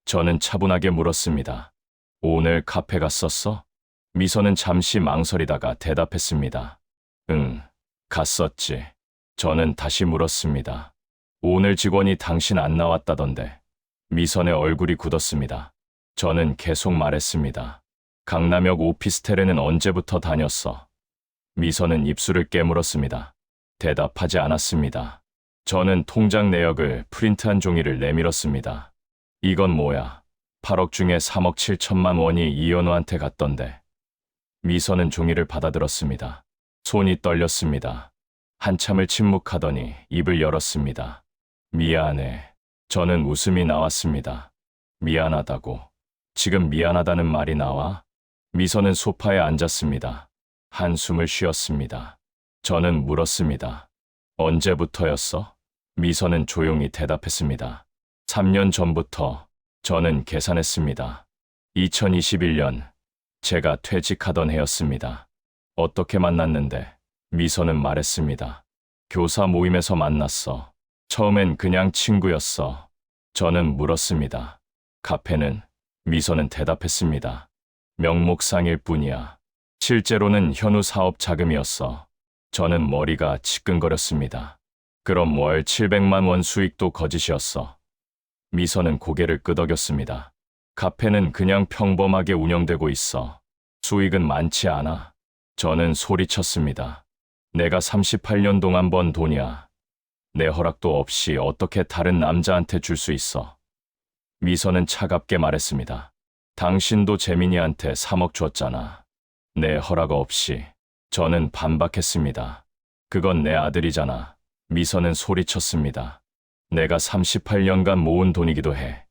저는 차분하게 물었습니다. 오늘 카페 갔었어? 미선은 잠시 망설이다가 대답했습니다. 응, 갔었지. 저는 다시 물었습니다. 오늘 직원이 당신 안 나왔다던데. 미선의 얼굴이 굳었습니다. 저는 계속 말했습니다. 강남역 오피스텔에는 언제부터 다녔어? 미선은 입술을 깨물었습니다. 대답하지 않았습니다. 저는 통장 내역을 프린트한 종이를 내밀었습니다. 이건 뭐야? 8억 중에 3억 7천만 원이 이현우한테 갔던데. 미선은 종이를 받아들었습니다. 손이 떨렸습니다. 한참을 침묵하더니 입을 열었습니다. 미안해. 저는 웃음이 나왔습니다. 미안하다고. 지금 미안하다는 말이 나와? 미선은 소파에 앉았습니다. 한숨을 쉬었습니다. 저는 물었습니다. 언제부터였어? 미선은 조용히 대답했습니다. 3년 전부터. 저는 계산했습니다. 2021년 제가 퇴직하던 해였습니다. 어떻게 만났는데? 미선은 말했습니다. 교사 모임에서 만났어. 처음엔 그냥 친구였어. 저는 물었습니다. 카페는? 미선은 대답했습니다. 명목상일 뿐이야. 실제로는 현우 사업 자금이었어. 저는 머리가 지끈거렸습니다. 그럼 월 700만 원 수익도 거짓이었어. 미선은 고개를 끄덕였습니다. 카페는 그냥 평범하게 운영되고 있어. 수익은 많지 않아. 저는 소리쳤습니다. 내가 38년 동안 번 돈이야. 내 허락도 없이 어떻게 다른 남자한테 줄 수 있어? 미선은 차갑게 말했습니다. 당신도 재민이한테 3억 줬잖아. 내 허락 없이. 저는 반박했습니다. 그건 내 아들이잖아. 미선은 소리쳤습니다. 내가 38년간 모은 돈이기도 해.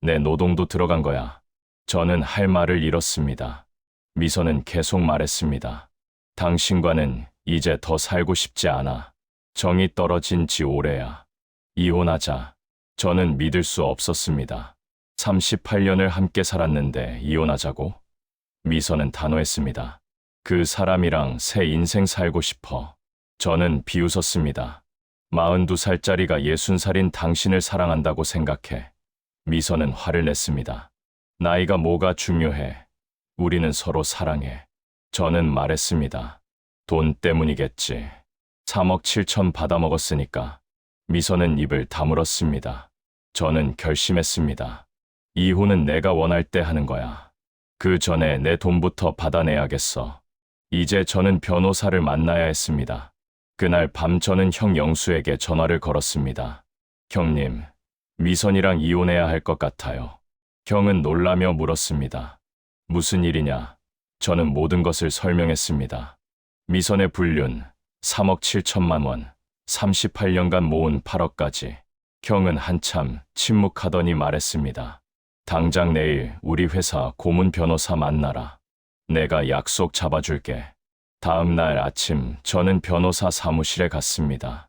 내 노동도 들어간 거야. 저는 할 말을 잃었습니다. 미선은 계속 말했습니다. 당신과는 이제 더 살고 싶지 않아. 정이 떨어진 지 오래야. 이혼하자. 저는 믿을 수 없었습니다. 38년을 함께 살았는데 이혼하자고? 미선은 단호했습니다. 그 사람이랑 새 인생 살고 싶어. 저는 비웃었습니다. 42살짜리가 60살인 당신을 사랑한다고 생각해. 미선은 화를 냈습니다. 나이가 뭐가 중요해. 우리는 서로 사랑해. 저는 말했습니다. 돈 때문이겠지. 3억 7천 받아먹었으니까. 미선은 입을 다물었습니다. 저는 결심했습니다. 이혼은 내가 원할 때 하는 거야. 그 전에 내 돈부터 받아내야겠어. 이제 저는 변호사를 만나야 했습니다. 그날 밤 저는 형 영수에게 전화를 걸었습니다. 형님, 미선이랑 이혼해야 할 것 같아요. 형은 놀라며 물었습니다. 무슨 일이냐? 저는 모든 것을 설명했습니다. 미선의 불륜, 3억 7천만 원, 38년간 모은 8억까지. 형은 한참 침묵하더니 말했습니다. 당장 내일 우리 회사 고문 변호사 만나라. 내가 약속 잡아줄게. 다음 날 아침 저는 변호사 사무실에 갔습니다.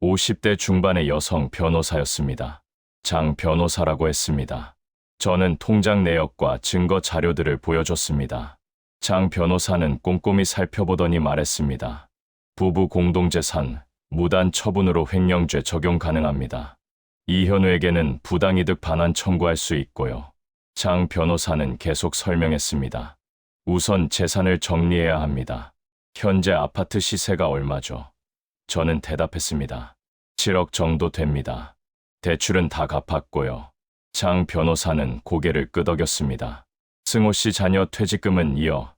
50대 중반의 여성 변호사였습니다. 장 변호사라고 했습니다. 저는 통장 내역과 증거 자료들을 보여줬습니다. 장 변호사는 꼼꼼히 살펴보더니 말했습니다. 부부 공동재산, 무단 처분으로 횡령죄 적용 가능합니다. 이현우에게는 부당이득 반환 청구할 수 있고요. 장 변호사는 계속 설명했습니다. 우선 재산을 정리해야 합니다. 현재 아파트 시세가 얼마죠? 저는 대답했습니다. 7억 정도 됩니다. 대출은 다 갚았고요. 장 변호사는 고개를 끄덕였습니다. 승호 씨 자녀 퇴직금은 이어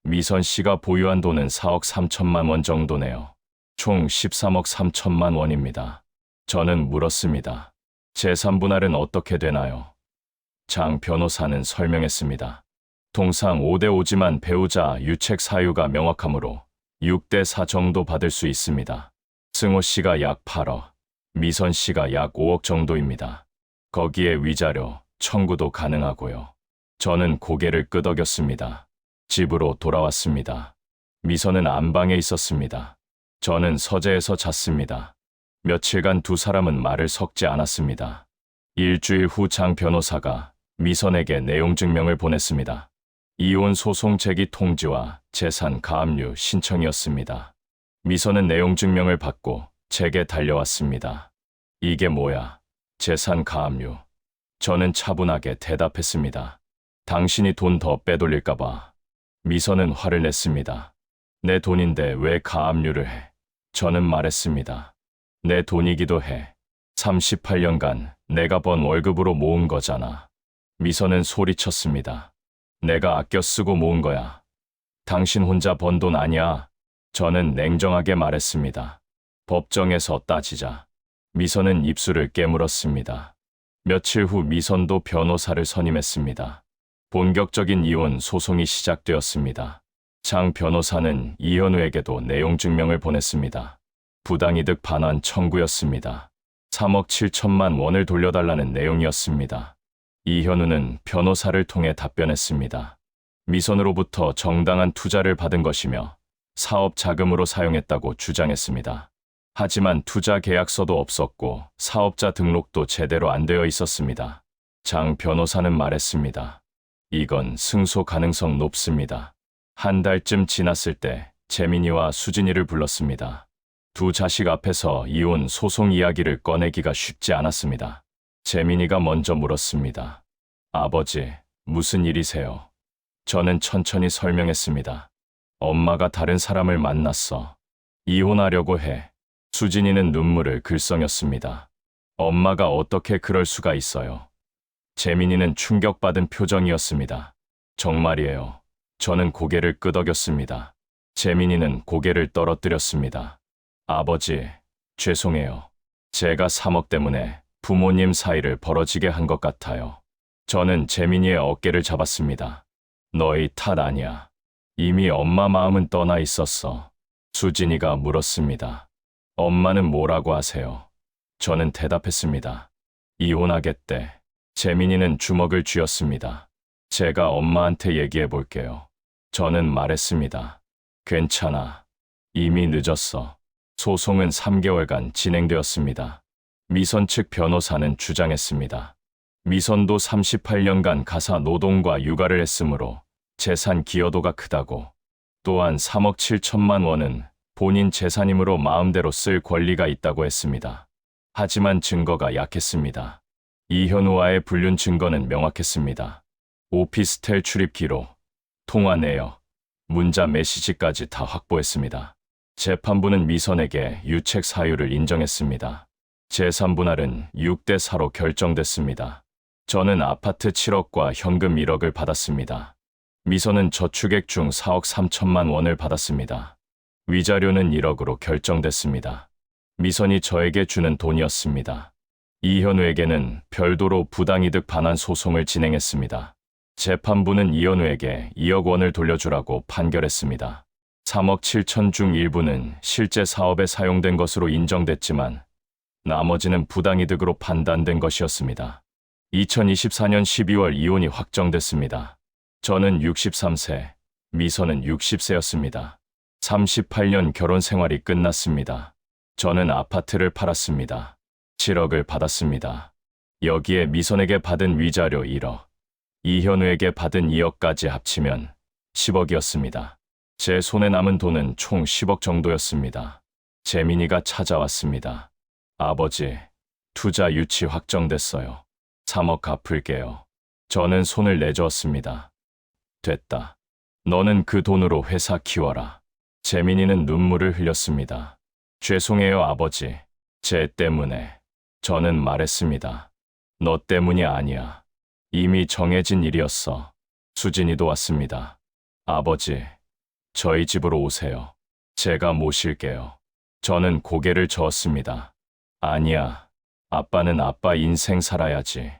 미선 씨가 보유한 돈은 4억 3천만 원 정도네요. 총 13억 3천만 원입니다. 저는 물었습니다. 재산 분할은 어떻게 되나요? 장 변호사는 설명했습니다. 통상 5대5지만 배우자 유책 사유가 명확하므로 6대4 정도 받을 수 있습니다. 승호 씨가 약 8억, 미선 씨가 약 5억 정도입니다. 거기에 위자료, 청구도 가능하고요. 저는 고개를 끄덕였습니다. 집으로 돌아왔습니다. 미선은 안방에 있었습니다. 저는 서재에서 잤습니다. 며칠간 두 사람은 말을 섞지 않았습니다. 일주일 후 장 변호사가 미선에게 내용 증명을 보냈습니다. 이혼 소송 제기 통지와 재산 가압류 신청이었습니다. 미선은 내용 증명을 받고 제게 달려왔습니다. 이게 뭐야? 재산 가압류. 저는 차분하게 대답했습니다. 당신이 돈 더 빼돌릴까봐. 미선은 화를 냈습니다. 내 돈인데 왜 가압류를 해? 저는 말했습니다. 내 돈이기도 해. 38년간 내가 번 월급으로 모은 거잖아. 미선은 소리쳤습니다. 내가 아껴 쓰고 모은 거야. 당신 혼자 번 돈 아니야. 저는 냉정하게 말했습니다. 법정에서 따지자. 미선은 입술을 깨물었습니다. 며칠 후 미선도 변호사를 선임했습니다. 본격적인 이혼 소송이 시작되었습니다. 장 변호사는 이현우에게도 내용 증명을 보냈습니다. 부당이득 반환 청구였습니다. 3억 7천만 원을 돌려달라는 내용이었습니다. 이현우는 변호사를 통해 답변했습니다. 미선으로부터 정당한 투자를 받은 것이며 사업 자금으로 사용했다고 주장했습니다. 하지만 투자 계약서도 없었고 사업자 등록도 제대로 안 되어 있었습니다. 장 변호사는 말했습니다. 이건 승소 가능성 높습니다. 한 달쯤 지났을 때 재민이와 수진이를 불렀습니다. 두 자식 앞에서 이혼 소송 이야기를 꺼내기가 쉽지 않았습니다. 재민이가 먼저 물었습니다. 아버지, 무슨 일이세요? 저는 천천히 설명했습니다. 엄마가 다른 사람을 만났어. 이혼하려고 해. 수진이는 눈물을 글썽였습니다. 엄마가 어떻게 그럴 수가 있어요? 재민이는 충격받은 표정이었습니다. 정말이에요. 저는 고개를 끄덕였습니다. 재민이는 고개를 떨어뜨렸습니다. 아버지, 죄송해요. 제가 3억 때문에 부모님 사이를 벌어지게 한 것 같아요. 저는 재민이의 어깨를 잡았습니다. 너희 탓 아니야. 이미 엄마 마음은 떠나 있었어. 수진이가 물었습니다. 엄마는 뭐라고 하세요? 저는 대답했습니다. 이혼하겠대. 재민이는 주먹을 쥐었습니다. 제가 엄마한테 얘기해 볼게요. 저는 말했습니다. 괜찮아. 이미 늦었어. 소송은 3개월간 진행되었습니다. 미선 측 변호사는 주장했습니다. 미선도 38년간 가사 노동과 육아를 했으므로 재산 기여도가 크다고, 또한 3억 7천만 원은 본인 재산이므로 마음대로 쓸 권리가 있다고 했습니다. 하지만 증거가 약했습니다. 이현우와의 불륜 증거는 명확했습니다. 오피스텔 출입 기록, 통화 내역, 문자 메시지까지 다 확보했습니다. 재판부는 미선에게 유책 사유를 인정했습니다. 재산 분할은 6대 4로 결정됐습니다. 저는 아파트 7억과 현금 1억을 받았습니다. 미선은 저축액 중 4억 3천만 원을 받았습니다. 위자료는 1억으로 결정됐습니다. 미선이 저에게 주는 돈이었습니다. 이현우에게는 별도로 부당이득 반환 소송을 진행했습니다. 재판부는 이현우에게 2억 원을 돌려주라고 판결했습니다. 3억 7천 중 일부는 실제 사업에 사용된 것으로 인정됐지만 나머지는 부당이득으로 판단된 것이었습니다. 2024년 12월 이혼이 확정됐습니다. 저는 63세, 미선은 60세였습니다. 38년 결혼 생활이 끝났습니다. 저는 아파트를 팔았습니다. 7억을 받았습니다. 여기에 미선에게 받은 위자료 1억, 이현우에게 받은 2억까지 합치면 10억이었습니다. 제 손에 남은 돈은 총 10억 정도였습니다. 재민이가 찾아왔습니다. 아버지, 투자 유치 확정됐어요. 3억 갚을게요. 저는 손을 내저었습니다. 됐다. 너는 그 돈으로 회사 키워라. 재민이는 눈물을 흘렸습니다. 죄송해요, 아버지. 쟤 때문에. 저는 말했습니다. 너 때문이 아니야. 이미 정해진 일이었어. 수진이도 왔습니다. 아버지, 저희 집으로 오세요. 제가 모실게요. 저는 고개를 저었습니다. 아니야. 아빠는 아빠 인생 살아야지.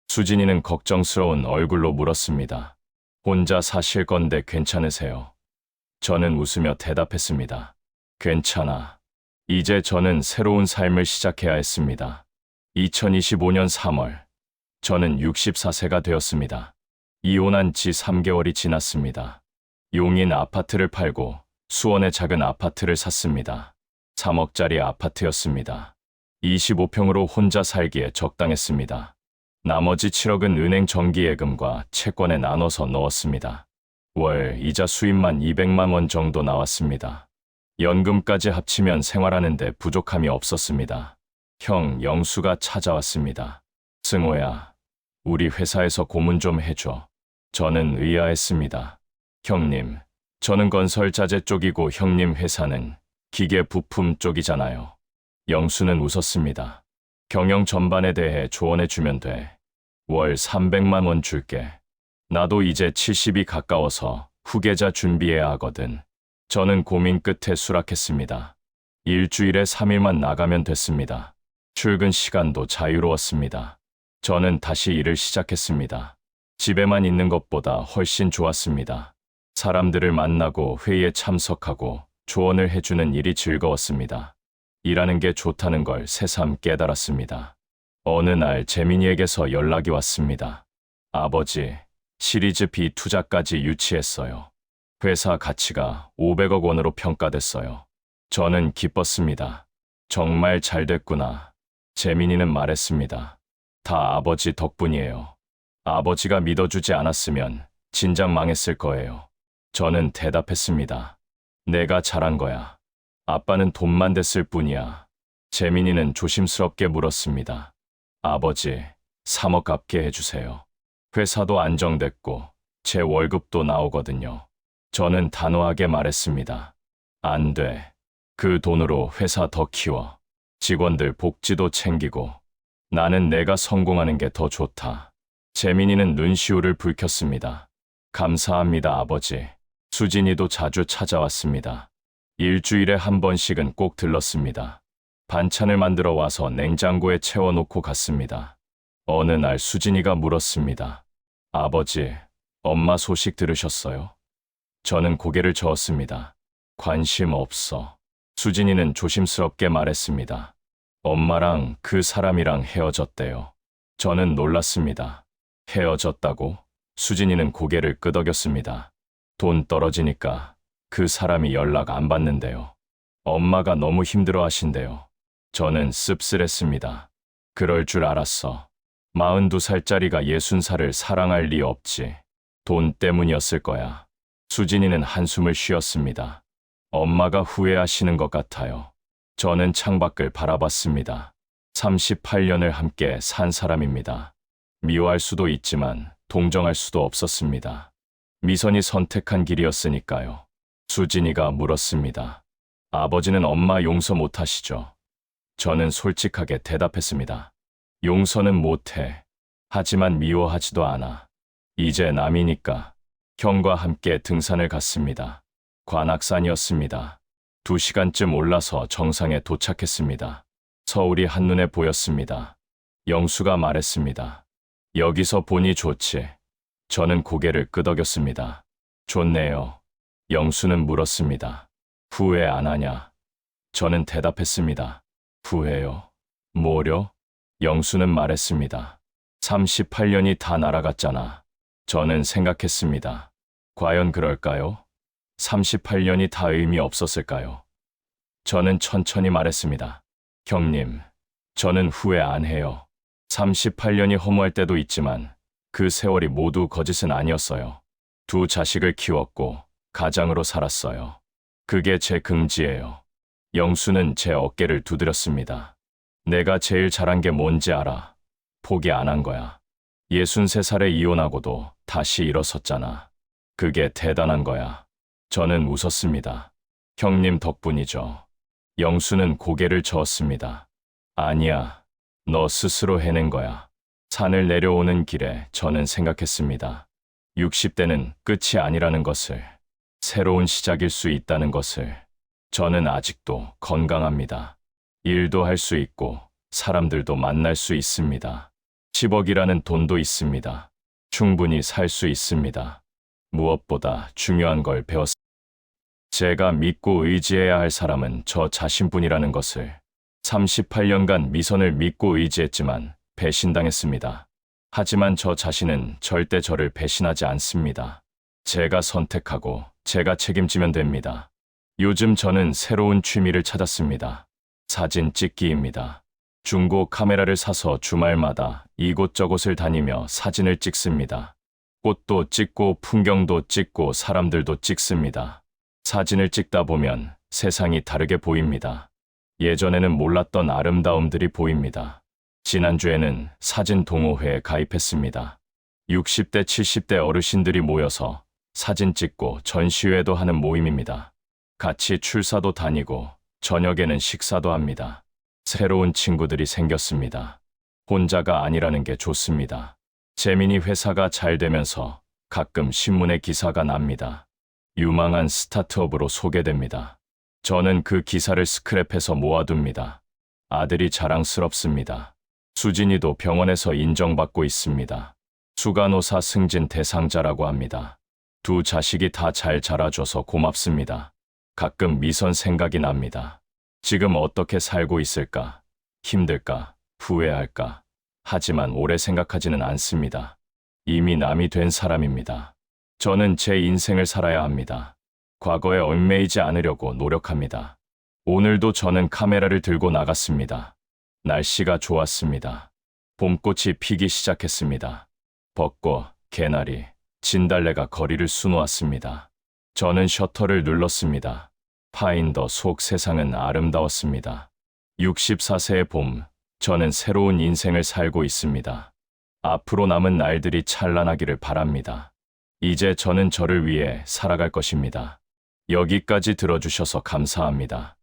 수진이는 걱정스러운 얼굴로 물었습니다. 혼자 사실 건데 괜찮으세요? 저는 웃으며 대답했습니다. 괜찮아. 이제 저는 새로운 삶을 시작해야 했습니다. 2025년 3월, 저는 64세가 되었습니다. 이혼한 지 3개월이 지났습니다. 용인 아파트를 팔고 수원의 작은 아파트를 샀습니다. 3억짜리 아파트였습니다. 25평으로 혼자 살기에 적당했습니다. 나머지 7억은 은행 정기예금과 채권에 나눠서 넣었습니다. 월 이자 수입만 200만 원 정도 나왔습니다. 연금까지 합치면 생활하는데 부족함이 없었습니다. 형 영수가 찾아왔습니다. 승호야, 우리 회사에서 고문 좀 해줘. 저는 의아했습니다. 형님, 저는 건설 자재 쪽이고 형님 회사는 기계 부품 쪽이잖아요. 영수는 웃었습니다. 경영 전반에 대해 조언해주면 돼. 월 300만 원 줄게. 나도 이제 70이 가까워서 후계자 준비해야 하거든. 저는 고민 끝에 수락했습니다. 일주일에 3일만 나가면 됐습니다. 출근 시간도 자유로웠습니다. 저는 다시 일을 시작했습니다. 집에만 있는 것보다 훨씬 좋았습니다. 사람들을 만나고 회의에 참석하고 조언을 해주는 일이 즐거웠습니다. 일하는 게 좋다는 걸 새삼 깨달았습니다. 어느 날 재민이에게서 연락이 왔습니다. 아버지, 시리즈 B 투자까지 유치했어요. 회사 가치가 500억 원으로 평가됐어요. 저는 기뻤습니다. 정말 잘 됐구나. 재민이는 말했습니다. 다 아버지 덕분이에요. 아버지가 믿어주지 않았으면 진작 망했을 거예요. 저는 대답했습니다. 내가 잘한 거야. 아빠는 돈만 됐을 뿐이야. 재민이는 조심스럽게 물었습니다. 아버지, 3억 갚게 해주세요. 회사도 안정됐고 제 월급도 나오거든요. 저는 단호하게 말했습니다. 안 돼. 그 돈으로 회사 더 키워. 직원들 복지도 챙기고. 나는 내가 성공하는 게 더 좋다. 재민이는 눈시울을 붉혔습니다. 감사합니다, 아버지. 수진이도 자주 찾아왔습니다. 일주일에 한 번씩은 꼭 들렀습니다. 반찬을 만들어 와서 냉장고에 채워놓고 갔습니다. 어느 날 수진이가 물었습니다. 아버지, 엄마 소식 들으셨어요? 저는 고개를 저었습니다. 관심 없어. 수진이는 조심스럽게 말했습니다. 엄마랑 그 사람이랑 헤어졌대요. 저는 놀랐습니다. 헤어졌다고? 수진이는 고개를 끄덕였습니다. 돈 떨어지니까 그 사람이 연락 안 받는데요. 엄마가 너무 힘들어 하신대요. 저는 씁쓸했습니다. 그럴 줄 알았어. 42살짜리가 60살을 사랑할 리 없지. 돈 때문이었을 거야. 수진이는 한숨을 쉬었습니다. 엄마가 후회하시는 것 같아요. 저는 창밖을 바라봤습니다. 38년을 함께 산 사람입니다. 미워할 수도 있지만 동정할 수도 없었습니다. 미선이 선택한 길이었으니까요. 수진이가 물었습니다. 아버지는 엄마 용서 못하시죠? 저는 솔직하게 대답했습니다. 용서는 못해. 하지만 미워하지도 않아. 이제 남이니까. 형과 함께 등산을 갔습니다. 관악산이었습니다. 2시간쯤 올라서 정상에 도착했습니다. 서울이 한눈에 보였습니다. 영수가 말했습니다. 여기서 보니 좋지. 저는 고개를 끄덕였습니다. 좋네요. 영수는 물었습니다. 후회 안 하냐? 저는 대답했습니다. 후회요? 뭐려? 영수는 말했습니다. 38년이 다 날아갔잖아. 저는 생각했습니다. 과연 그럴까요? 38년이 다 의미 없었을까요? 저는 천천히 말했습니다. 형님, 저는 후회 안 해요. 38년이 허무할 때도 있지만 그 세월이 모두 거짓은 아니었어요. 2 자식을 키웠고 가장으로 살았어요. 그게 제 긍지예요. 영수는 제 어깨를 두드렸습니다. 내가 제일 잘한 게 뭔지 알아. 포기 안 한 거야. 63살에 이혼하고도 다시 일어섰잖아. 그게 대단한 거야. 저는 웃었습니다. 형님 덕분이죠. 영수는 고개를 저었습니다. 아니야. 너 스스로 해낸 거야. 산을 내려오는 길에 저는 생각했습니다. 60대는 끝이 아니라는 것을, 새로운 시작일 수 있다는 것을. 저는 아직도 건강합니다. 일도 할 수 있고 사람들도 만날 수 있습니다. 10억이라는 돈도 있습니다. 충분히 살 수 있습니다. 무엇보다 중요한 걸 배웠습니다. 제가 믿고 의지해야 할 사람은 저 자신뿐이라는 것을. 38년간 미선을 믿고 의지했지만 배신당했습니다. 하지만 저 자신은 절대 저를 배신하지 않습니다. 제가 선택하고 제가 책임지면 됩니다. 요즘 저는 새로운 취미를 찾았습니다. 사진 찍기입니다. 중고 카메라를 사서 주말마다 이곳저곳을 다니며 사진을 찍습니다. 꽃도 찍고 풍경도 찍고 사람들도 찍습니다. 사진을 찍다 보면 세상이 다르게 보입니다. 예전에는 몰랐던 아름다움들이 보입니다. 지난주에는 사진 동호회에 가입했습니다. 60대, 70대 어르신들이 모여서 사진 찍고 전시회도 하는 모임입니다. 같이 출사도 다니고 저녁에는 식사도 합니다. 새로운 친구들이 생겼습니다. 혼자가 아니라는 게 좋습니다. 재민이 회사가 잘 되면서 가끔 신문에 기사가 납니다. 유망한 스타트업으로 소개됩니다. 저는 그 기사를 스크랩해서 모아둡니다. 아들이 자랑스럽습니다. 수진이도 병원에서 인정받고 있습니다. 수간호사 승진 대상자라고 합니다. 두 자식이 다 잘 자라줘서 고맙습니다. 가끔 미선 생각이 납니다. 지금 어떻게 살고 있을까? 힘들까? 후회할까? 하지만 오래 생각하지는 않습니다. 이미 남이 된 사람입니다. 저는 제 인생을 살아야 합니다. 과거에 얽매이지 않으려고 노력합니다. 오늘도 저는 카메라를 들고 나갔습니다. 날씨가 좋았습니다. 봄꽃이 피기 시작했습니다. 벚꽃, 개나리, 진달래가 거리를 수놓았습니다. 저는 셔터를 눌렀습니다. 파인더 속 세상은 아름다웠습니다. 64세의 봄, 저는 새로운 인생을 살고 있습니다. 앞으로 남은 날들이 찬란하기를 바랍니다. 이제 저는 저를 위해 살아갈 것입니다. 여기까지 들어주셔서 감사합니다.